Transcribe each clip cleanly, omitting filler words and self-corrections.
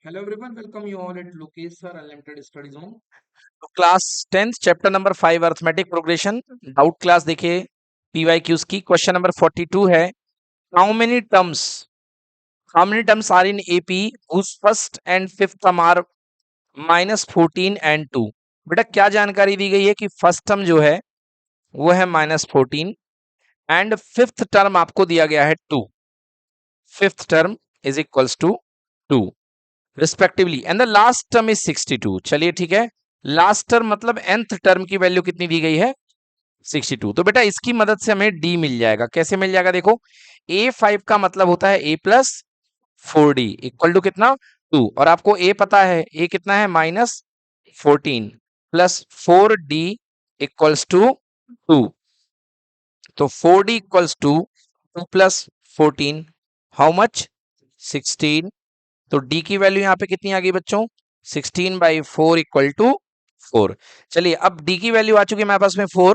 Hello everyone, welcome you all at Lokesh Sir Unlimited Study Zone. तो class 10th chapter number 5 arithmetic progression doubt class देखिए PYQs की question number 42 है how many terms are in AP whose first and fifth term are -14 and 2। बेटा क्या जानकारी दी गई है कि फर्स्ट टर्म जो है वो है -14 एंड फिफ्थ टर्म आपको दिया गया है 2। Fifth term is equals to 2 respectively and the last term is 62। चलिए ठीक है, लास्ट टर्म मतलब nth टर्म की वैल्यू कितनी दी गई है 62। तो बेटा इसकी मदद से हमें डी मिल जाएगा। कैसे मिल जाएगा देखो, a5 का मतलब होता है a plus 4d equal to कितना 2, और आपको a पता है a कितना है -14 प्लस 4d इक्वल्स टू 2। तो 4d equals to 2 plus 14 how much 16। तो d की वैल्यू यहाँ पे कितनी आ गई बच्चों 16/4 इक्वल टू 4। चलिए अब d की वैल्यू आ चुकी है हमारे पास में 4।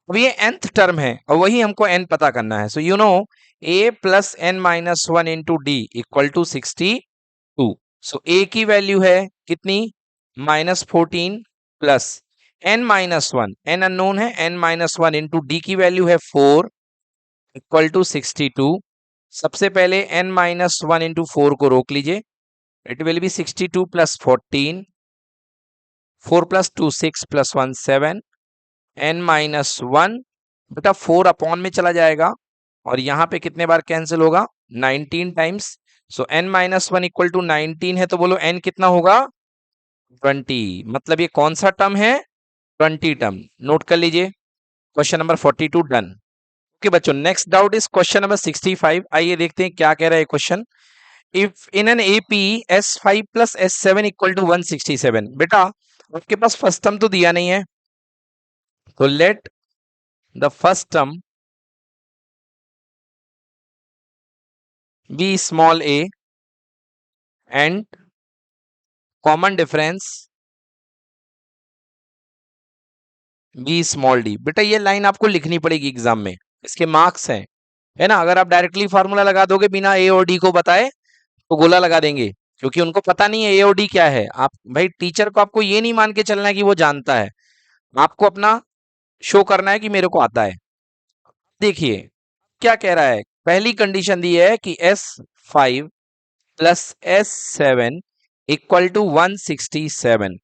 अब ये nth टर्म है और वही हमको n पता करना है। So you know a plus n minus 1 into D equal to 62। So a की वैल्यू है कितनी -14 plus n minus 1, n unknown है, n माइनस 1 इंटू डी की वैल्यू है 4 इक्वल टू 62। सबसे पहले n माइनस 1 इंटू 4 को रोक लीजिए, it will be 62 plus 14, 4 plus 2 6 plus 1 7, n minus 1 बेटा 4 अपॉन में चला जाएगा और यहाँ पे कितने बार कैंसिल होगा 19 times. So n minus 1 equal to 19 है, तो बोलो n कितना होगा 20। मतलब ये कौन सा टर्म है 20 टर्म। नोट कर लीजिए क्वेश्चन नंबर 42 डन। ओके बच्चों, next doubt is question number 65। आइए देखते हैं क्या कह रहा है question. If in an AP S5 plus S7 equal to 167। बेटा आपके पास फर्स्ट टर्म तो दिया नहीं है, तो let the first term be small a and common difference be small D. बेटा ये लाइन आपको लिखनी पड़ेगी एग्जाम में, इसके मार्क्स हैं, है ना। अगर आप डायरेक्टली फार्मूला लगा दोगे बिना ए और डी को बताए तो गोला लगा देंगे, क्योंकि उनको पता नहीं है ए और डी क्या है। आप भाई टीचर को आपको ये नहीं मान के चलना है कि वो जानता है, आपको अपना शो करना है कि मेरे को आता है। देखिए क्या कह रहा है, पहली कंडीशन दी है कि S5 plus S7 equal to 167।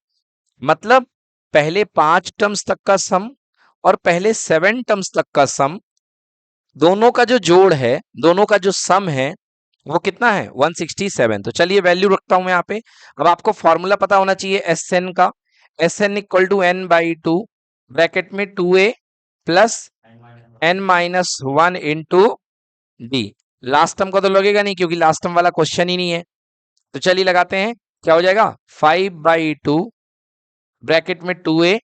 मतलब पहले 5 टर्म्स तक का सम और पहले 7 टर्म्स तक का सम, दोनों का जो जोड़ है, दोनों का जो सम है वो कितना है 167। तो चलिए वैल्यू रखता हूं मैं यहाँ पे। अब आपको फॉर्मूला पता होना चाहिए एस एन का, S N equal to n/2 bracket में 2a plus n minus 1 into D. Last term का तो लगेगा नहीं क्योंकि लास्ट टर्म वाला क्वेश्चन ही नहीं है। तो चलिए लगाते हैं, क्या हो जाएगा 5/2 ब्रैकेट में 2a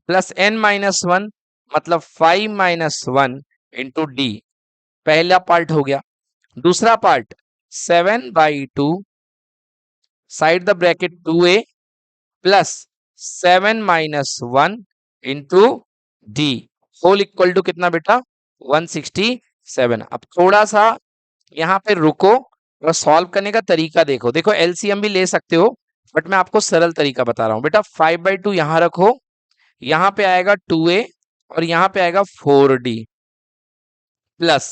प्लस n माइनस 1 मतलब 5 माइनस 1 इंटू डी। पहला पार्ट हो गया। दूसरा part 7/2 side the bracket 2a plus 7 minus 1 into D whole equal to कितना बेटा 167। अब थोड़ा सा यहाँ पे रुको और सॉल्व करने का तरीका देखो। देखो एलसीएम भी ले सकते हो, बट मैं आपको सरल तरीका बता रहा हूँ। बेटा 5/2 यहाँ रखो, यहाँ पे आएगा 2a और यहाँ पे आएगा 4d प्लस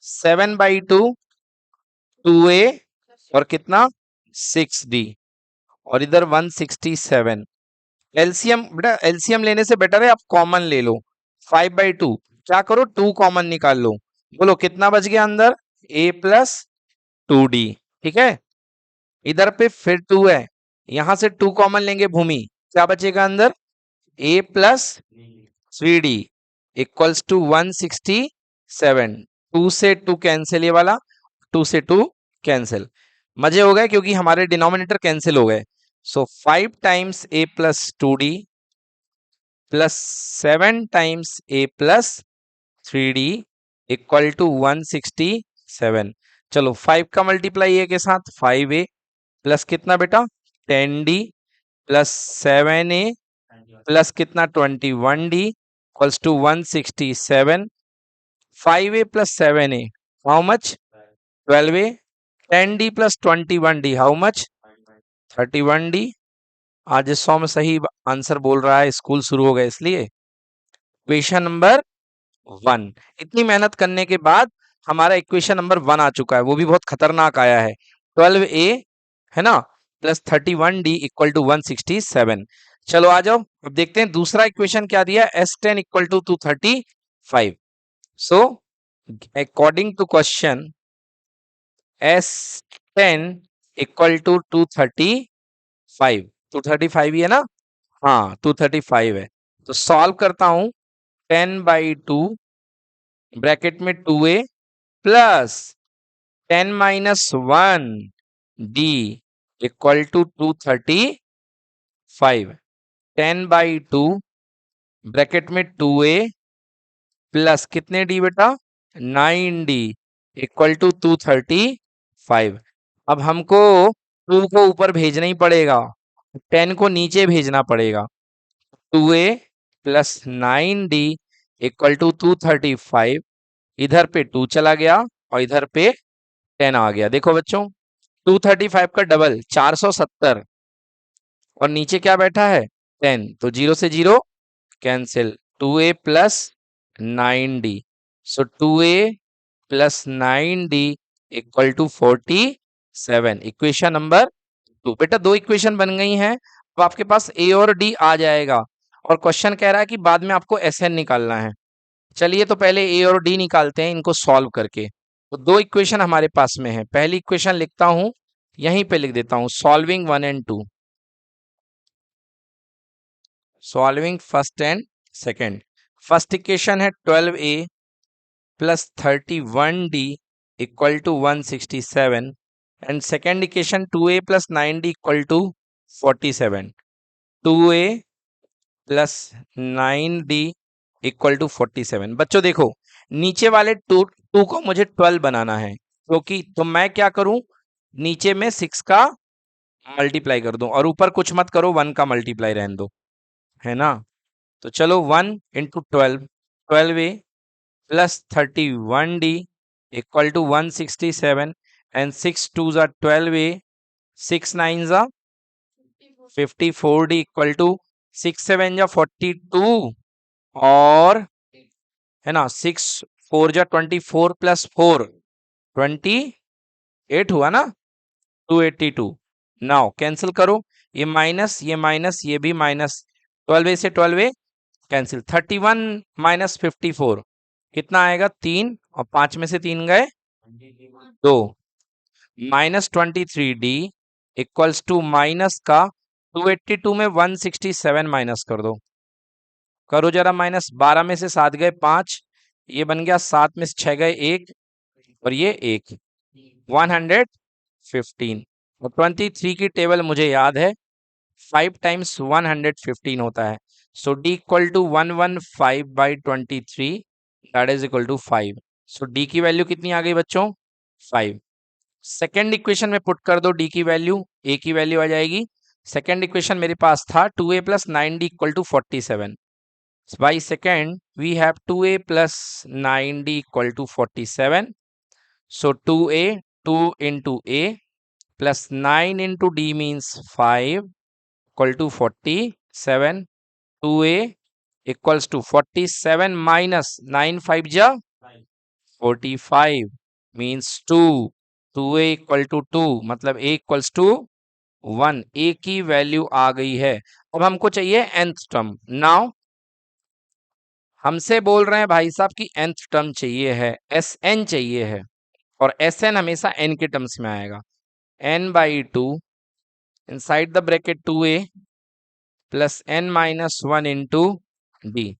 7/2 2a और कितना 6d और इधर 167। एलसीएम बेटा एलसीएम लेने से बेटर है आप कॉमन ले लो। 5/2 क्या करो 2 कॉमन निकाल लो, बोलो कितना बच गया अंदर a प्लस 2d। ठीक है, इधर पे फिर 2 है, यहां से 2 कॉमन लेंगे भूमि, क्या बचेगा अंदर a plus 3d equals to 167। 2 से 2 कैंसिल, ये वाला 2 से 2 कैंसिल। मजे हो गए क्योंकि हमारे डिनोमिनेटर कैंसिल हो गए। So 5 times a plus 2d plus 7 times a plus 3d equal to 167। चलो 5 का मल्टीप्लाई a के साथ 5a प्लस कितना बेटा 10d प्लस 7a प्लस कितना 21d equals to 167। 5a plus 7a how much 12a 10d plus 21d how much 31d। आज सौ में सही आंसर बोल रहा है, स्कूल शुरू हो गया इसलिए। Equation number 1। इतनी मेहनत करने के बाद हमारा इक्वेशन नंबर 1 आ चुका है, वो भी बहुत खतरनाक आया है। 12a है ना प्लस 31d इक्वल टू 167। चलो आ जाओ, अब देखते हैं दूसरा इक्वेशन क्या दिया है। S10 equal to 235। So according to question S10 equal to 235। 235 ही है ना, हाँ 235 है। तो सॉल्व करता हूं। 10/2 ब्रैकेट में 2a plus 10 minus 1d equal to 235। 10/2 bracket में 2a प्लस कितने d बेटा 9d इक्वल टू 235। अब हमको 2 को ऊपर भेजना ही पड़ेगा, 10 को नीचे भेजना पड़ेगा। 2a plus 9d equal to 235। इधर पे 2 चला गया और इधर पे 10 आ गया। देखो बच्चों 235 का डबल 470 और नीचे क्या बैठा है 10, तो 0 से 0 cancel. 2a plus 9d, so 2a plus 9d equal to 47। Equation number 2। बेटा दो इक्वेशन बन गई हैं, अब आपके पास a और d आ जाएगा और क्वेश्चन कह रहा है कि बाद में आपको Sn निकालना है। चलिए तो पहले a और d निकालते हैं इनको सॉल्व करके। तो दो इक्वेशन हमारे पास में है, पहली इक्वेशन लिखता हूं, यहीं पे लिख देता हूं solving 1 and 2, solving first and second. First equation है 12a plus 31d equal to 167 and second equation 2a plus 9d equal to 47। 2a plus 9d equal to 47। बच्चों देखो नीचे वाले 2 को मुझे 12 बनाना है, क्योंकि तो मैं क्या करूं, नीचे में 6 का मल्टीप्लाई कर दूं और ऊपर कुछ मत करो, 1 का मल्टीप्लाई रहने दो, है ना। तो चलो 1 into 12, 12a plus 31d equal to 167 and 6 2 जा 12a, 6 9 जा 54d इक्वल टू 6 7 जा 42 और है ना 6 4 जा 24 प्लस 4 28 हुआ ना 282। नाउ कैंसिल करो, ये माइनस ये भी माइनस, 12a से 12a कैंसिल। 31 माइनस 54 कितना आएगा 3 और 5 में से 3 गए 2, minus 23d equals to minus का 282 में 167 माइनस कर दो, करो जरा माइनस। 12 में से 7 गए 5, ये बन गया 7 में से 6 गए 1 और ये 1, 115। और 23 की टेबल मुझे याद है 5 टाइम्स 115 होता है, so d equal to 115/23 that is equal to 5। So d की वैल्यू कितनी आ गई बच्चों 5। सेकेंड इक्वेशन में पुट कर दो d की वैल्यू, a की वैल्यू आ जाएगी। सेकेंड इक्वेशन मेरे पास था 2a plus 9d equal to 47। By second we have 2a plus 9d equal to 47। So 2a 2 into a plus 9 into d means 5 equal to 47। 2a equals to 47 minus 9 5 ja 45 means 2। 2a equal to 2 मतलब a equals to 1। a की value आ गई है। अब हमको चाहिए nth term. Now हमसे बोल रहे हैं भाई साहब की nth टर्म चाहिए है, Sn चाहिए है, और Sn हमेशा n के टर्म्स में आएगा। n/2 inside the bracket 2a plus n minus 1 into d।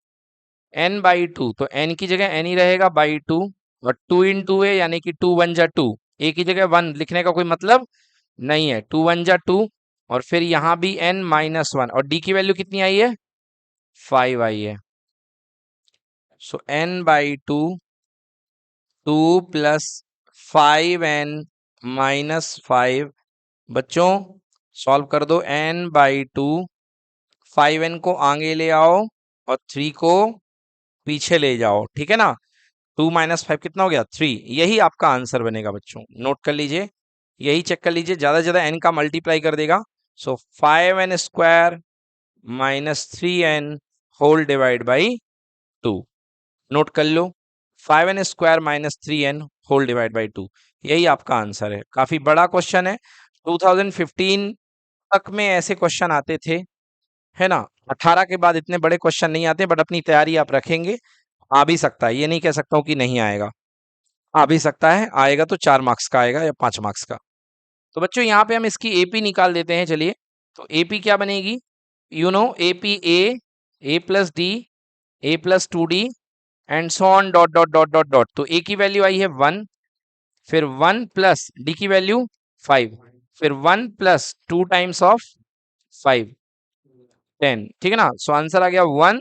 n/2 तो n की जगह n ही रहेगा बाई 2 और 2 into a यानी कि 2 1 जा 2, a की जगह 1 लिखने का कोई मतलब नहीं है, 2 1 जा 2 और फिर यहां भी n माइनस 1 और d की वैल्यू कितनी आई है 5 आई है। सो n/2 2 प्लस 5n माइनस 5। बच्चों सॉल्व कर दो, n/2 5n को आगे ले आओ और 3 को पीछे ले जाओ, ठीक है ना। 2 माइनस 5 कितना हो गया 3, यही आपका आंसर बनेगा बच्चों, नोट कर लीजिए। यही चेक कर लीजिए, ज्यादा से ज्यादा n का मल्टीप्लाई कर देगा। So 5n square minus 3n whole divide by 2। Note कर लो, 5n square minus 3n whole divide by 2, यही आपका आंसर है। काफी बड़ा क्वेश्चन है, 2015 तक में ऐसे क्वेश्चन आते थे, है ना। 18 के बाद इतने बड़े क्वेश्चन नहीं आते, बट अपनी तैयारी आप रखेंगे, आ भी सकता है, ये नहीं कह सकता हूँ कि नहीं आएगा, आ भी सकता है। आएगा तो 4 मार्क्स का आएगा या 5 मार्क्स का। तो बच्चों यहाँ पे हम इसकी एपी निकाल देते हैं, चलिए। तो एपी क्या बनेगी, you know AP A plus D, A plus 2d and so on dot dot dot dot dot. तो ए की वैल्यू आई है 1, फिर 1 प्लस डी की वैल्यू 5, फिर 1 प्लस 2 टाइम्स ऑफ 5 10, ठीक है ना। सो आंसर आ गया 1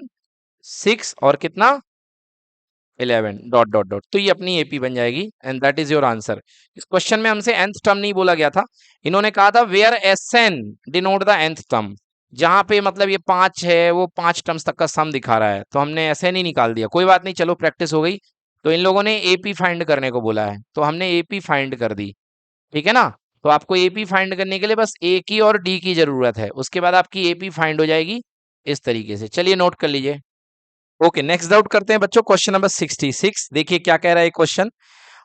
6 और कितना 11 डॉट डॉट डॉट। तो ये अपनी एपी बन जाएगी and that is your answer. इस क्वेश्चन में हमसे nth टर्म नहीं बोला गया था, इन्होंने कहा था where SN denote the nth term. जहां पे मतलब ये 5 है, वो 5 टर्म्स तक का सम दिखा रहा है, तो हमने एसएन ही निकाल दिया। कोई बात नहीं, चलो प्रैक्टिस हो गई। तो इन लोगों ने एपी फाइंड करने को बोला है, तो हमने एपी फाइंड कर दी, ठीक है ना। तो आपको एपी फाइंड करने के लिए बस ए की और डी की जरूरत है, उसके बाद आपकी एपी फाइंड हो जाएगी इस तरीके से। चलिए नोट कर लीजिए। ओके, नेक्स्ट आउट करते हैं बच्चों, क्वेश्चन नंबर 66। देखिए क्या कह रहा है question,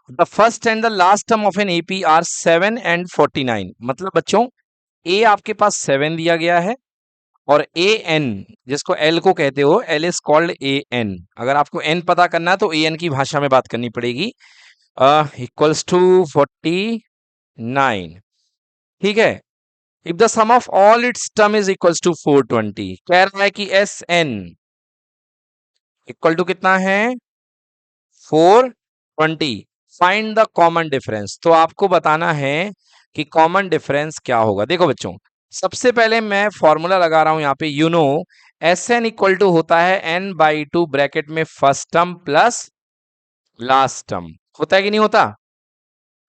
the first and the last term of an AP are 7 and 49। मतलब बच्चों ए आपके पास 7 दिया गया है, और ए एन जिसको एल को कहते हो, L is called A N. अगर आपको एन पता करना है तो ए एन की भाषा में बात करनी पड़ेगी, इक्वल्स टू 49, ठीक है। If the sum of all its term is equals to 420, कह रहा है कि एस एन इक्वल टू कितना है 420। Find the common difference. तो आपको बताना है कि कॉमन डिफरेंस क्या होगा। देखो बच्चों, सबसे पहले मैं फॉर्मूला लगा रहा हूं यहाँ पे, you know S N equal to होता है एन बाई टू ब्रैकेट में first term plus last term. होता है कि नहीं होता,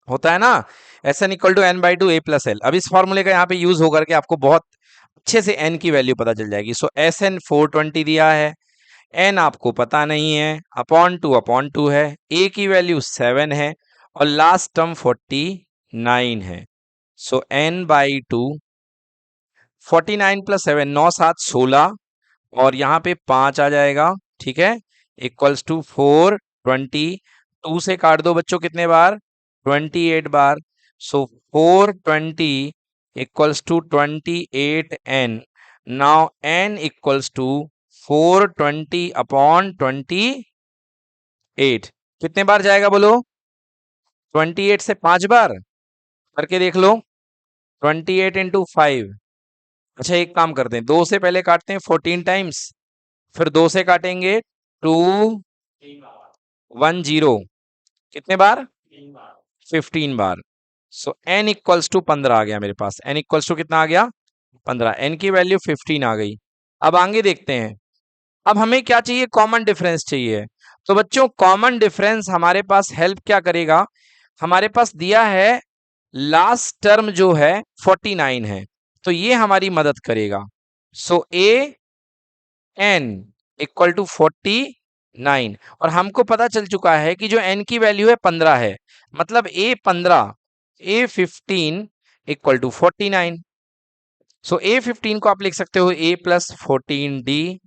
होता है ना। S N equal to N by two A plus L. अब इस फॉर्मूले का यहाँ पे यूज होकर के आपको बहुत अच्छे से एन की वैल्यू पता चल जाएगी। सो एस एन 420 दिया है, एन आपको पता नहीं है, अपॉन टू है, ए की वैल्यू 7 है और लास्ट टर्म 49 है। सो एन बाई टू 49 प्लस 7, 9 7 16, और यहाँ पे 5 आ जाएगा, ठीक है, इक्वल्स टू 420। 2 से काट दो बच्चों कितने बार, 28 बार। सो 420 इक्वल्स टू 28 एन। Now N equals to 420 upon 28। कितने बार जाएगा बोलो, 28 से 5 बार, करके देख लो, 28 इंटू 5। अच्छा एक काम करते हैं, 2 से पहले काटते हैं 14 टाइम्स, फिर 2 से काटेंगे 210, कितने बार 15 बार। सो n इक्वल्स टू 15 आ गया मेरे पास, n इक्वल्स टू कितना आ गया 15, n की वैल्यू 15 आ गई। अब आगे देखते हैं, अब हमें क्या चाहिए, कॉमन डिफरेंस चाहिए। तो बच्चों कॉमन डिफरेंस हमारे पास हेल्प क्या करेगा, हमारे पास दिया है लास्ट टर्म जो है 49 है, तो ये हमारी मदद करेगा। सो ए एन इक्वल टू 49, और हमको पता चल चुका है कि जो n की वैल्यू है 15 है, मतलब ए 15, ए 15 इक्वल टू 49। सो ए 15 को आप लिख सकते हो ए प्लस 14d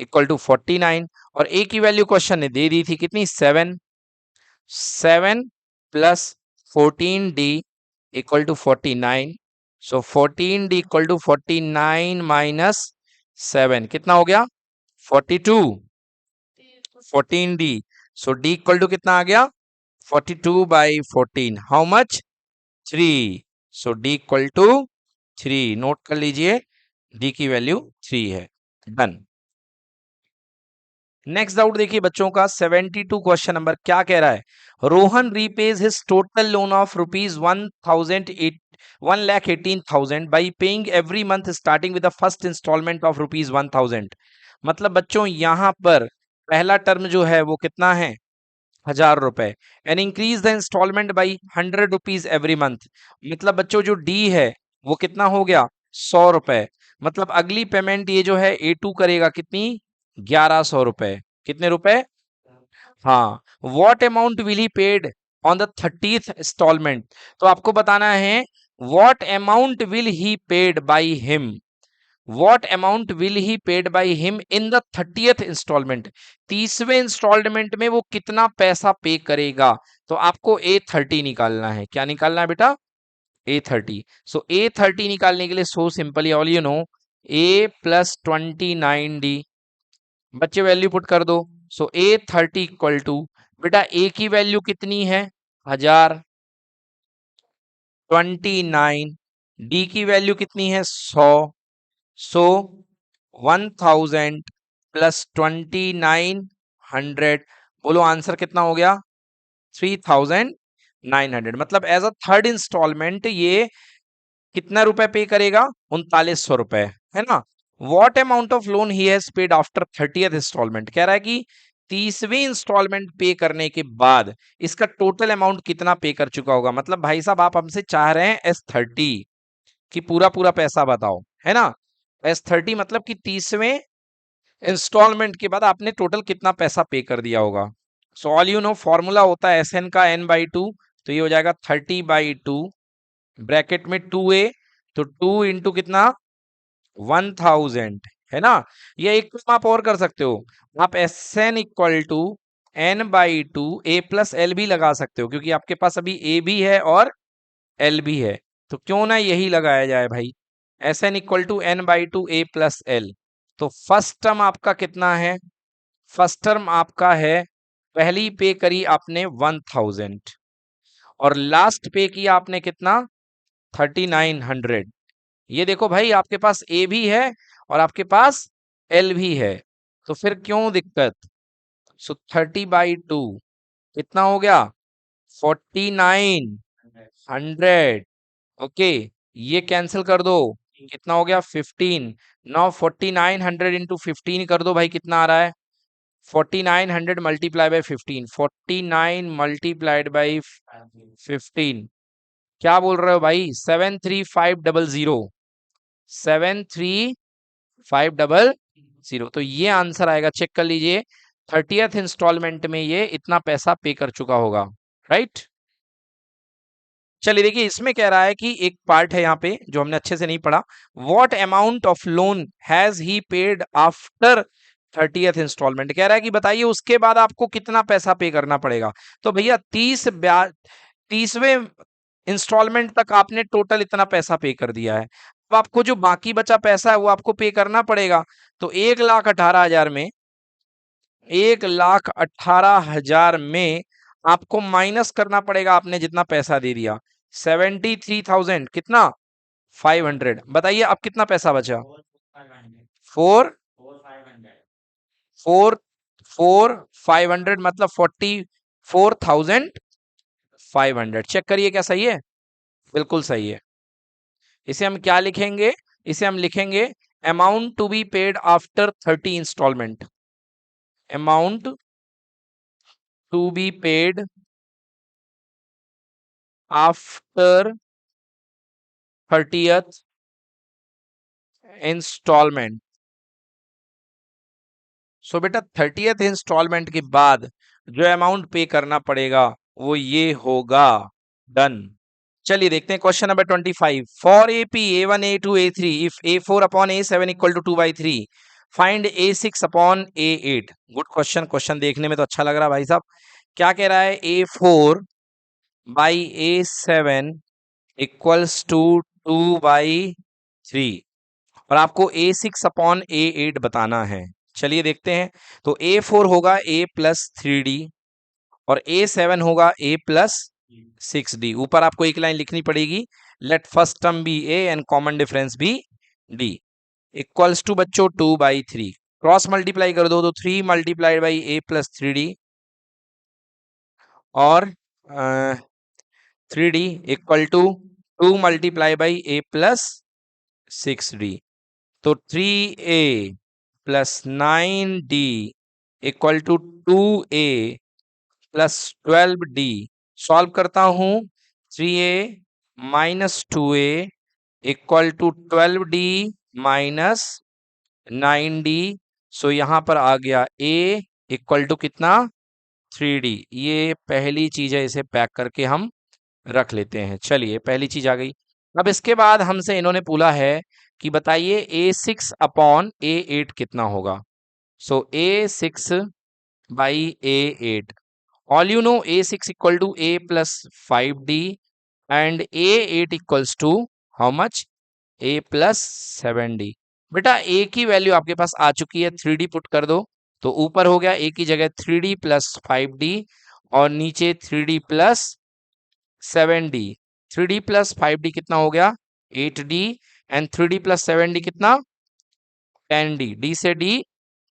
इक्वल टू 49, और ए की वैल्यू क्वेश्चन ने दे दी थी कितनी 7, 7 plus 14d equal to 49। So 14d equal to 49 minus 7 कितना हो गया 42, 14d। So d equal to कितना आ गया 42 by 14, how much 3। So d equal to 3, note कर लीजिए d की वैल्यू 3 है, डन। नेक्स्ट डाउट देखिए बच्चों का 72 क्वेश्चन नंबर क्या कह रहा है, Rohan repays his total loan of rupees 1,18,000 by paying every month starting with the first installment of rupees 1,000। मतलब बच्चों यहां पर पहला टर्म जो है वो कितना है 1,000 रुपए, and increase the installment by 100 rupees every month. मतलब बच्चों जो डी है वो कितना हो गया 100 रुपए। मतलब अगली पेमेंट ये जो है A2 करेगा कितनी 1100 रुपए, कितने रुपए, हाँ। What amount will he paid on the 30th instalment, तो आपको बताना है what amount will he paid by him, what amount will he paid by him in the 30th instalment, 30वें इंस्टॉलमेंट में वो कितना पैसा पे करेगा। तो आपको A30 निकालना है। क्या निकालना है बेटा? A30। सो A30 निकालने के लिए so simply all you know A plus 29D, बच्चे वैल्यू पुट कर दो। सो A30 इक्वल टू, बेटा A की वैल्यू कितनी है 1000, 29, D की वैल्यू कितनी है 100, सो 1000 प्लस 2900, बोलो आंसर कितना हो गया 3900। मतलब एज अ थर्ड इंस्टॉलमेंट ये कितना रुपए पे करेगा 3900 रुपए, है ना। What amount of loan he has paid after 30th installment, कह रहा है कि 30वीं इंस्टॉलमेंट पे करने के बाद इसका टोटल अमाउंट कितना पे कर चुका होगा। मतलब भाई साहब आप हमसे चाह रहे हैं S30 कि पूरा पूरा पैसा बताओ, है ना। S30 मतलब कि 30वें इंस्टॉलमेंट के बाद आपने टोटल कितना पैसा पे कर दिया होगा। So all you know formula होता है SN का N/2, तो ये हो जाएगा 30/2, ब्रैकेट में 2A, तो 2 इंटू कितना 1000, है ना। ये एक काम आप और कर सकते हो, आप SN equal to N/2 A plus L भी लगा सकते हो, क्योंकि आपके पास अभी A भी है और L भी है, तो क्यों ना यही लगाया जाए भाई। SN equal to N/2 A plus L। तो फर्स्ट टर्म आपका कितना है, फर्स्ट टर्म आपका है, पहली पे करी आपने 1000 और लास्ट पे किया आपने कितना 3900। ये देखो भाई आपके पास A भी है और आपके पास L भी है, तो फिर क्यों दिक्कत। सो 30/2 कितना हो गया 4900। ओके, ये कैंसिल कर दो, कितना हो गया 15। नाउ 4900 इंटू 15 कर दो भाई, कितना आ रहा है 4900 मल्टीप्लाई बाई 15, 49 मल्टीप्लाइड बाई 15, क्या बोल रहे हो भाई 73500, 73500। तो ये आंसर आएगा, चेक कर लीजिए 30th इंस्टॉलमेंट में ये इतना पैसा पे कर चुका होगा, राइट। चलिए देखिए इसमें कह रहा है कि एक पार्ट है यहाँ पे जो हमने अच्छे से नहीं पढ़ा, what amount of loan has he paid after 30th installment, कह रहा है कि बताइए उसके बाद आपको कितना पैसा पे करना पड़ेगा। तो भैया 30वें इंस्टॉलमेंट तक आपने टोटल इतना पैसा पे कर दिया है, अब आपको जो बाकी बचा पैसा है वो आपको पे करना पड़ेगा। तो 1,18,000 में, 1,18,000 में आपको माइनस करना पड़ेगा आपने जितना पैसा दे दिया 73,000, कितना 500। बताइए अब कितना पैसा बचा 4 4 4 500, मतलब 44,500। चेक करिए क्या सही है, बिल्कुल सही है। इसे हम क्या लिखेंगे, इसे हम लिखेंगे amount to be paid after 30 instalment, amount to be paid after 30th instalment. So बेटा 30th इंस्टॉलमेंट के बाद जो अमाउंट पे करना पड़ेगा वो ये होगा, डन। चलिए देखते हैं question number 25, for AP A1 A2 A3 if A4 upon A7 equal to 2/3 find A6 upon A8। Good question, question देखने में तो अच्छा लग रहा है भाई साहब। क्या कह रहा है A4/A7 इक्वल्स टू 2/3 और आपको A6 अपॉन A8 बताना है। चलिए देखते हैं, तो A4 होगा A प्लस 3D और A7 होगा A प्लस 6D। ऊपर आपको एक लाइन लिखनी पड़ेगी, let first term be A and common difference be D equals to बच्चों 2/3, क्रॉस मल्टीप्लाई कर दो तो 3 multiplied by A plus 3D और 3D equal to 2 multiply by A plus 6D। तो 3A plus 9D equal to 2A plus 12D। Solve करता हूं, 3A minus 2A equal to 12D minus 9D। So यहां पर आ गया A equal to कितना 3D, ये पहली चीज है, इसे पैक करके हम रख लेते हैं। चलिए पहली चीज आ गई। अब इसके बाद हमसे इन्होंने पूछा है कि बताइए A6/A8 कितना होगा। सो A6/A8, all you know A6 equal to A plus 5D and A8 equals to how much? A plus 7D। बेटा A की वैल्यू आपके पास आ चुकी है, 3D पुट कर दो तो ऊपर हो गया A की जगह 3D plus 5D और नीचे 3D plus 7D। 3D plus 5D कितना हो गया? 8D and 3D plus 7D कितना? 10D। D से D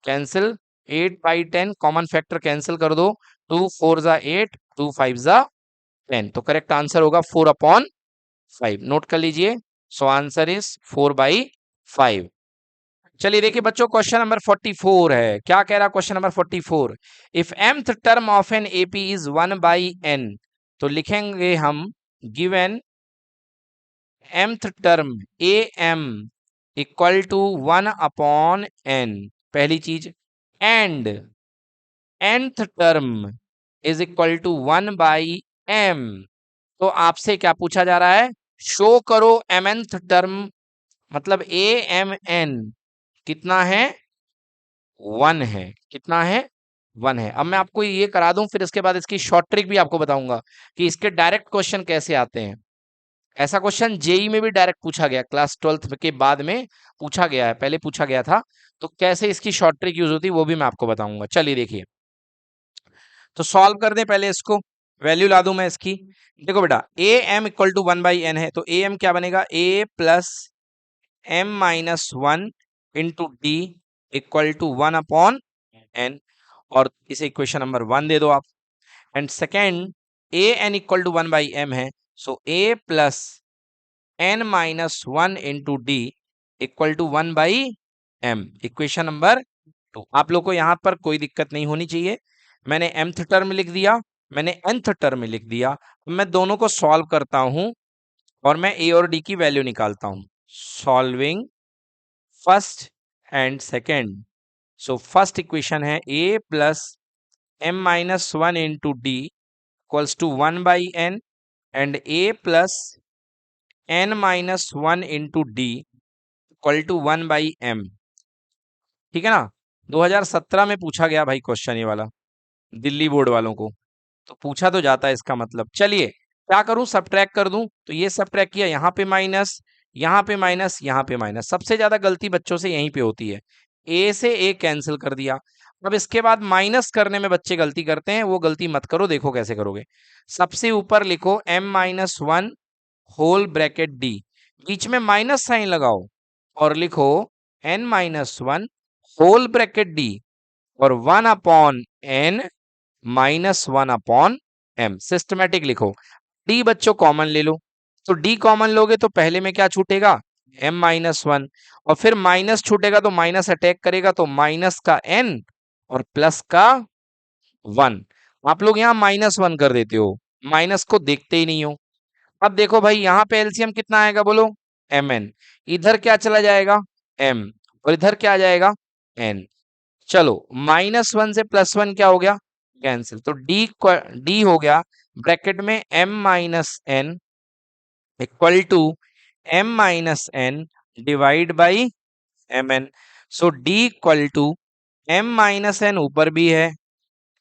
cancel, 8/10 common factor cancel कर दो, 2 4 जा 8, 2 5 जा 10, तो करेक्ट आंसर होगा 4/5। नोट कर लीजिए, सो आंसर इज 4/5। चलिए देखिए बच्चों, क्वेश्चन नंबर 44 है। क्या कह रहा है question number 44? If mth term of an AP is 1/n, तो लिखेंगे हम given mth term am equal to 1/n, पहली चीज, and nth term is equal to 1/m। तो आपसे क्या पूछा जा रहा है? शो करो mnth टर्म, मतलब amn कितना है? 1 है। कितना है? 1 है। अब मैं आपको ये करा दूं, फिर इसके बाद इसकी शॉर्ट ट्रिक भी आपको बताऊंगा कि इसके डायरेक्ट क्वेश्चन कैसे आते हैं। ऐसा क्वेश्चन जेई में भी डायरेक्ट पूछा गया, क्लास 12th के बाद में पूछा गया है, पहले पूछा गया था। तो कैसे इसकी शॉर्ट ट्रिक यूज होती है वो भी मैं आपको बताऊंगा। चलिए देखिए, तो सॉल्व कर दें पहले इसको, वैल्यू ला दूं मैं इसकी। देखो बेटा, ए एम इक्वल टू 1/n है, तो ए एम क्या बनेगा? A plus m-1 into D equal to 1/n, और इसे इक्वेशन नंबर 1 दे दो आप। And second, A N equal to 1/m है, so A plus n-1 into D equal to 1/m, equation number 2। आप लोग को यहां पर कोई दिक्कत नहीं होनी चाहिए। मैंने mth टर्म लिख दिया, मैंने nth टर्म लिख दिया। मैं दोनों को सॉल्व करता हूं और मैं a और d की वैल्यू निकालता हूं। Solving first and second, so first equation है a plus m-1 into D equals to 1/n and a plus n-1 into D equal to 1/m। ठीक है ना? 2017 में पूछा गया भाई क्वेश्चन ये वाला, दिल्ली बोर्ड वालों को, तो पूछा तो जाता है इसका मतलब। चलिए क्या करूं, सब्ट्रैक्ट कर दूं, तो ये सब्ट्रैक्ट किया, यहाँ पे माइनस, यहाँ पे माइनस, यहाँ पे माइनस। सबसे ज्यादा गलती बच्चों से यहीं पे होती है, ए से ए कैंसिल कर दिया। अब इसके बाद माइनस करने में बच्चे गलती करते हैं, वो गलती मत करो, देखो कैसे करोगे। सबसे ऊपर लिखो m-1 होल ब्रैकेट डी, बीच में माइनस साइन लगाओ और लिखो n-1 होल ब्रैकेट डी और 1/n -1/m, सिस्टमेटिक लिखो। डी बच्चों कॉमन ले लो, तो डी कॉमन लोगे तो पहले में क्या छूटेगा? m-1, और फिर माइनस छूटेगा तो माइनस अटैक करेगा, तो माइनस का n और प्लस का 1। आप लोग यहाँ -1 कर देते हो, माइनस को देखते ही नहीं हो। अब देखो भाई, यहाँ पे एलसीएम कितना आएगा बोलो? mn। इधर क्या चला जाएगा? m, और इधर क्या आ जाएगा? n। चलो, -1 से +1 क्या हो गया? कैंसिल, तो डी हो गया ब्रैकेट में m-n equal to m-n divide by mn। So D equal to m-n ऊपर भी है,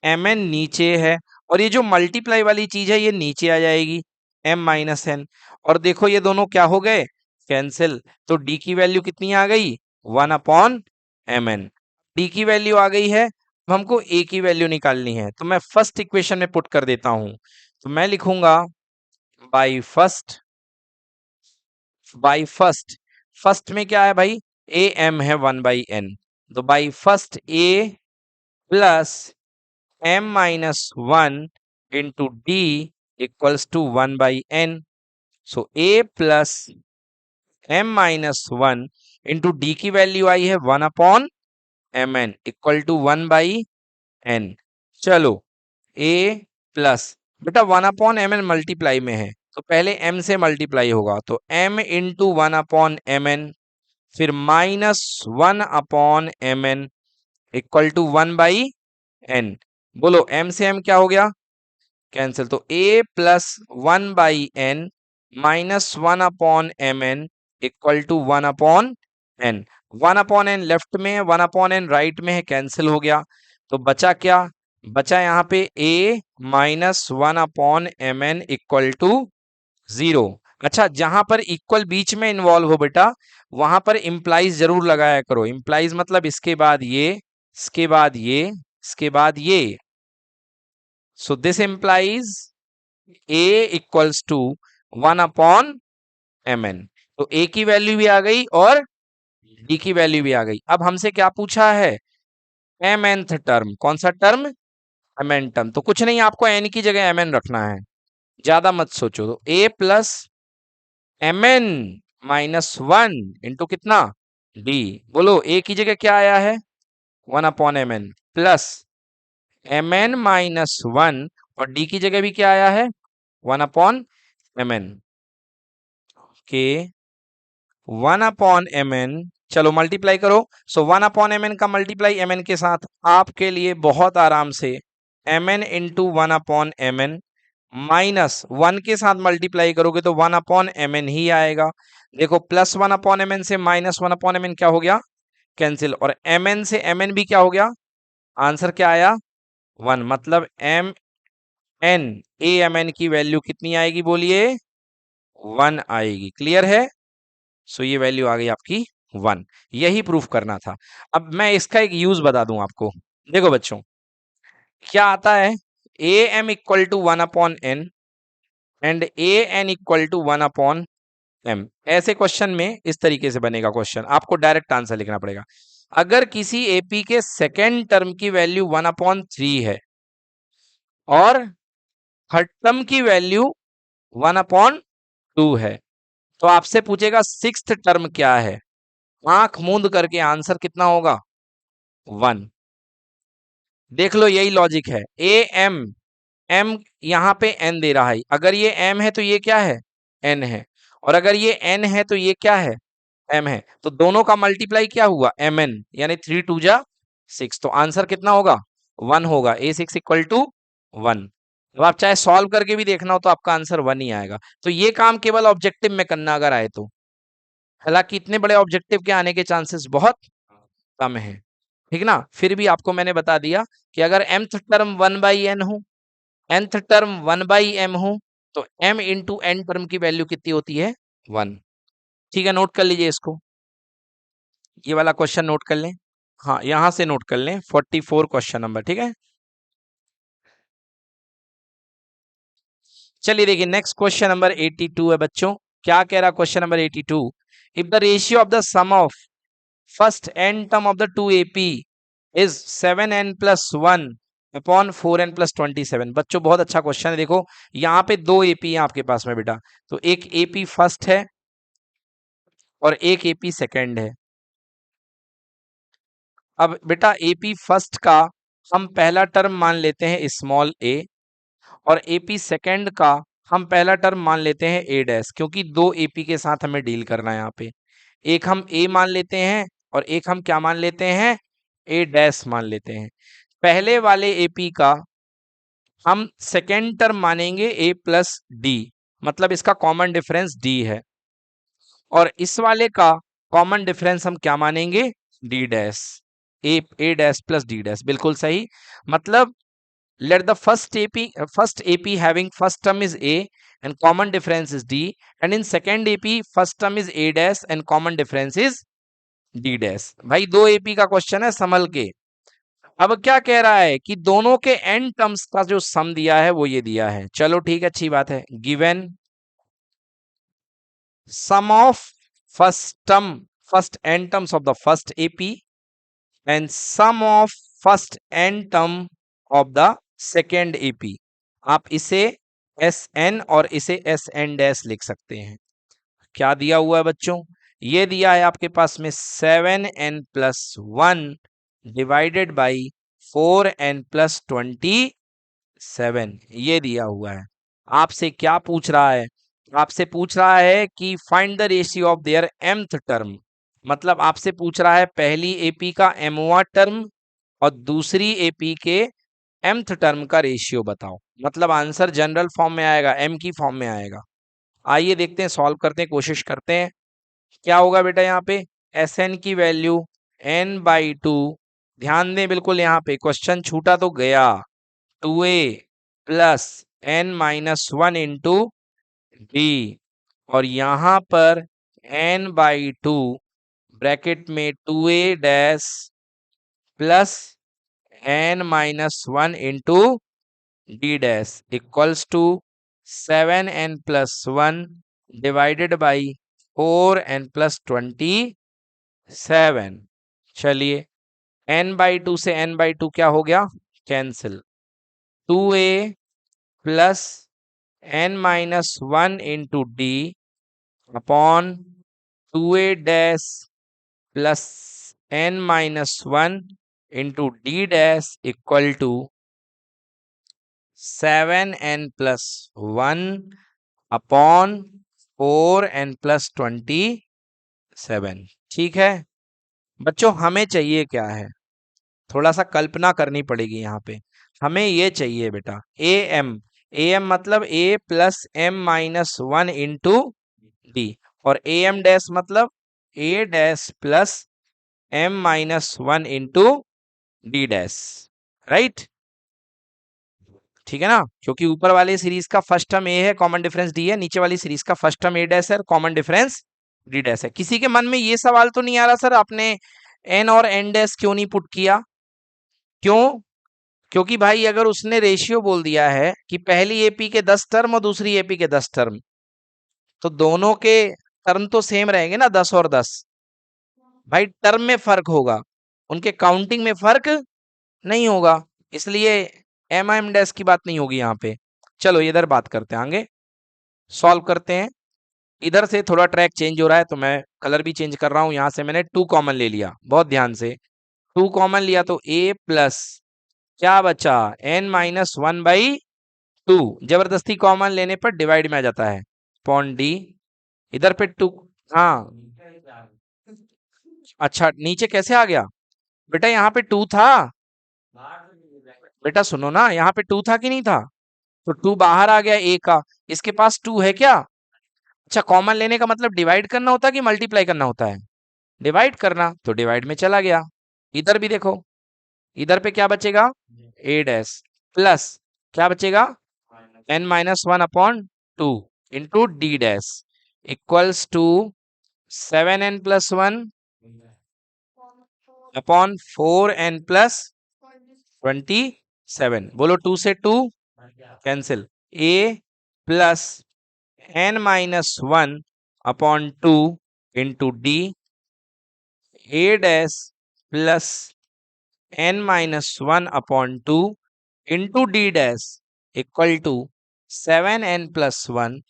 mn नीचे है, और ये जो मल्टीप्लाई वाली चीज है ये नीचे आ जाएगी, m-n। और देखो ये दोनों क्या हो गए? कैंसिल, तो d की वैल्यू कितनी आ गई? 1/mn। d की वैल्यू आ गई है, अब हमको a की वैल्यू निकालनी है, तो मैं फर्स्ट इक्वेशन में पुट कर देता हूं। तो मैं लिखूंगा बाई फर्स्ट, फर्स्ट में क्या है भाई? a m है 1/n, तो by first a plus m-1 into D equals to 1/n। So a plus m-1 into D की वैल्यू आई है 1/mn इक्वल टू 1/n। चलो, a प्लस, बेटा 1/mn मल्टीप्लाई में है तो पहले m से मल्टीप्लाई होगा, तो m इंटू 1/mn, फिर -1/mn इक्वल टू 1/n, बोलो m से m क्या हो गया, कैंसिल। तो a plus 1/n minus 1/mn equal to 1/n। 1/n left में है, 1/n राइट में है, कैंसिल हो गया। तो बचा क्या, बचा यहाँ पे a minus 1/mn equal to 0। अच्छा, जहां पर इक्वल बीच में इन्वॉल्व हो बेटा, वहां पर इंप्लाइज जरूर लगाया करो। इंप्लाइज मतलब इसके बाद ये, इसके बाद ये, इसके बाद ये। So this implies a equals to 1/mn। तो a की वैल्यू भी आ गई और d की वैल्यू भी आ गई। अब हमसे क्या पूछा है, mnth टर्म। कौन सा टर्म, mn टर्म। तो कुछ नहीं, आपको n की जगह mn रखना है, ज्यादा मत सोचो। तो a plus mn minus 1 into कितना, d। बोलो a की जगह क्या आया है, 1/mn प्लस mn माइनस 1, और d की जगह भी क्या आया है, 1/mn के 1/mn। चलो मल्टीप्लाई करो। सो 1/mn का मल्टीप्लाई mn के साथ आपके लिए बहुत आराम से mn इंटू 1/mn माइनस 1 के साथ मल्टीप्लाई करोगे तो 1/mn ही आएगा। देखो प्लस 1/mn से माइनस 1/mn क्या हो गया, कैंसिल। और mn से mn भी क्या हो गया, आंसर क्या आया, 1। मतलब m n a m n की वैल्यू कितनी आएगी, बोलिए 1 आएगी। क्लियर है। सो ये वैल्यू आ गई आपकी 1। यही प्रूफ करना था। अब मैं इसका एक यूज बता दूं आपको। देखो बच्चों, क्या आता है, a m equal to 1/n and a N equal to 1/m। ऐसे क्वेश्चन में इस तरीके से बनेगा क्वेश्चन, आपको डायरेक्ट आंसर लिखना पड़ेगा। अगर किसी एपी के सेकेंड टर्म की वैल्यू 1/3 है और थर्ड टर्म की वैल्यू 1/2 है, तो आपसे पूछेगा सिक्स्थ टर्म क्या है। आंख मूंद करके आंसर कितना होगा, 1। देख लो, यही लॉजिक है। ए एम, एम यहां पे एन दे रहा है, अगर ये एम है तो ये क्या है, एन है। और अगर ये एन है तो ये क्या है, एम है। तो दोनों का मल्टीप्लाई क्या हुआ, एम एन, यानी 3 2 जा 6। तो आंसर कितना होगा, 1 होगा। A6 equal to 1। अब आप चाहे सॉल्व करके भी देखना हो तो आपका आंसर 1 ही आएगा। तो ये काम केवल ऑब्जेक्टिव में करना अगर आए तो, हालांकि इतने बड़े ऑब्जेक्टिव के आने के चांसेस बहुत कम है, ठीक ना। फिर भी आपको मैंने बता दिया कि अगर mth टर्म 1/n हो, nth टर्म 1/m हो, तो m इंटू n टर्म की वैल्यू कितनी होती है, 1। ठीक है, नोट कर लीजिए इसको, ये वाला क्वेश्चन नोट कर लें। हाँ, यहां से नोट कर लें, 44 क्वेश्चन नंबर, ठीक है। चलिए देखिए, नेक्स्ट क्वेश्चन नंबर 82 है बच्चों। क्या कह रहा question number 82, if the ratio of the sum of first n term of the two AP is 7n plus 1 upon 4n plus 27। बच्चों बहुत अच्छा क्वेश्चन है। देखो यहाँ पे दो एपी है आपके पास में बेटा, तो एक एपी फर्स्ट है और एक एपी सेकंड है। अब बेटा एपी फर्स्ट का हम पहला टर्म मान लेते हैं स्मॉल a, और एपी सेकंड का हम पहला टर्म मान लेते हैं a डैश, क्योंकि दो एपी के साथ हमें डील करना है यहाँ पे। एक हम a मान लेते हैं और एक हम क्या मान लेते हैं, a डैश मान लेते हैं। पहले वाले एपी का हम सेकेंड टर्म मानेंगे a प्लस डी, मतलब इसका कॉमन डिफरेंस d है। और इस वाले का कॉमन डिफरेंस हम क्या मानेंगे, d dash, a dash plus d dash. बिल्कुल सही। मतलब let the first AP having first term is a and common difference is d, and in second AP first term is a dash and common difference is d dash। भाई दो AP का question है, संभल के। अब क्या कह रहा है कि दोनों के n टर्म्स का जो सम दिया है वो ये दिया है। चलो ठीक है, अच्छी बात है। Given sum of first n terms of the first AP and sum of first n term of the second AP। आप इसे SN और इसे SN डैश लिख सकते हैं। क्या दिया हुआ है बच्चों, ये दिया है आपके पास में 7n plus 1 divided by 4n plus 27, ये दिया हुआ है। आपसे क्या पूछ रहा है, आपसे पूछ रहा है कि find the ratio of their mth term. मतलब आपसे पूछ रहा है पहली एपी का mवां टर्म और दूसरी एपी के mth टर्म का रेशियो बताओ। मतलब आंसर जनरल फॉर्म में आएगा, m की फॉर्म में आएगा। आइए देखते हैं, सॉल्व करते हैं, कोशिश करते हैं। क्या होगा बेटा यहाँ पे, Sn की वैल्यू n/2। ध्यान दें बिल्कुल, यहाँ पे क्वेश्चन छूटा तो गया, 2a plus n-1 into D, और यहाँ पर n/2 ब्रैकेट में 2a dash plus n-1 into d dash equals to 7n+1 divided by 4n+27। चलिए, n/2 से n/2 क्या हो गया, cancel. 2a plus n-1 into d upon 2a dash plus n-1 into d dash equal to 7n+1 upon 4n+27। ठीक है बच्चों, हमें चाहिए क्या है, थोड़ा सा कल्पना करनी पड़ेगी यहाँ पे। हमें ये चाहिए बेटा am मतलब a plus m-1 into D, और am डैश मतलब a dash plus m-1 into d dash, right. ठीक है ना, क्योंकि ऊपर वाले सीरीज का फर्स्ट टर्म ए है, कॉमन डिफरेंस डी है, नीचे वाली सीरीज का फर्स्ट टर्म ए डैश है, कॉमन डिफरेंस डी डैश है। किसी के मन में ये सवाल तो नहीं आ रहा सर आपने एन और एन डैश क्यों नहीं पुट किया, क्यों? क्योंकि भाई अगर उसने रेशियो बोल दिया है कि पहली एपी के 10 टर्म और दूसरी एपी के 10 टर्म, तो दोनों के टर्म तो सेम रहेंगे ना, 10 और 10। भाई टर्म में फर्क होगा, उनके काउंटिंग में फर्क नहीं होगा, इसलिए एम डैश की बात नहीं होगी यहाँ पे। चलो इधर बात करते हैं, आगे सॉल्व करते हैं। इधर से थोड़ा ट्रैक चेंज हो रहा है तो मैं कलर भी चेंज कर रहा हूं। यहां से मैंने 2 कॉमन ले लिया, बहुत ध्यान से 2 कॉमन लिया तो a प्लस क्या बचा, n-1/2। जबरदस्ती कॉमन लेने पर डिवाइड में आ जाता है, पॉन डी। इधर पे 2, हाँ अच्छा नीचे कैसे आ गया बेटा, यहाँ पे 2 था बेटा, सुनो ना, यहाँ पे 2 था कि नहीं था, तो 2 बाहर आ गया a का, इसके पास 2 है क्या। अच्छा, कॉमन लेने का मतलब डिवाइड करना होता है कि मल्टीप्लाई करना होता है, डिवाइड करना, तो डिवाइड में चला गया। इधर भी देखो, इधर पे क्या बचेगा, a डैश प्लस क्या बचेगा, n-1 upon 2 into d dash equals to 7n+1 upon 4n+27। बोलो 2 से 2 cancel, a plus n-1 upon 2 into d, a dash plus n-1 upon 2 into d dash equal to 7n+1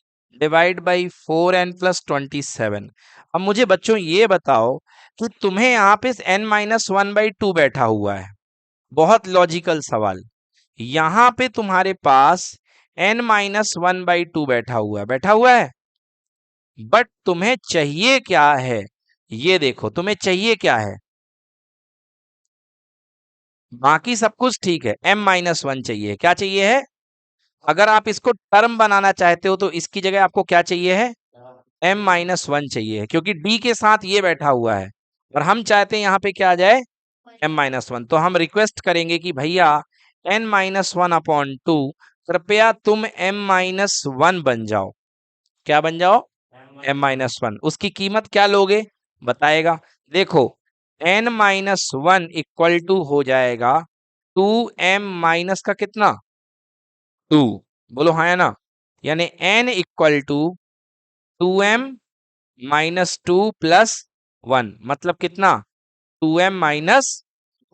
divide by 4n+27। अब मुझे बच्चों ये बताओ कि तुम्हें यहाँ पे n-1/2 बैठा हुआ है, बहुत लॉजिकल सवाल। यहाँ पे तुम्हारे पास n-1/2 बैठा हुआ है, बट तुम्हें चाहिए क्या है, ये देखो तुम्हें चाहिए क्या है। बाकी सब कुछ ठीक है, m-1 चाहिए, क्या चाहिए है। अगर आप इसको टर्म बनाना चाहते हो तो इसकी जगह आपको क्या चाहिए है, m-1 चाहिए है, क्योंकि d के साथ ये बैठा हुआ है और हम चाहते हैं यहाँ पे क्या आ जाए, m-1। तो हम रिक्वेस्ट करेंगे कि भैया n-1 अपॉन 2, कृपया तुम m-1 बन जाओ। क्या बन जाओ, m-1। उसकी कीमत क्या लोगे, बताएगा। देखो n-1 इक्वल टू हो जाएगा 2m माइनस का कितना, 2। बोलो हाँ या ना, यानी n equal to 2m minus 2 plus 1, मतलब कितना, 2m माइनस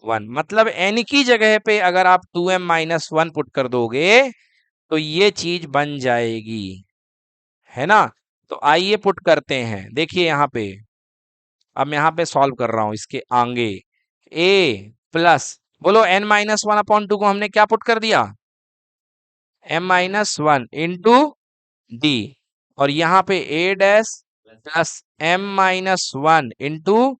1। मतलब n की जगह पे अगर आप 2m माइनस 1 पुट कर दोगे तो ये चीज बन जाएगी, है ना। तो आइए पुट करते हैं, देखिए यहाँ पे, अब मैं यहाँ पे सॉल्व कर रहा हूं इसके आगे। a प्लस, बोलो n-1 अपॉन 2 को हमने क्या पुट कर दिया, m-1 इंटू डी, और यहाँ पे a dash plus m-1 into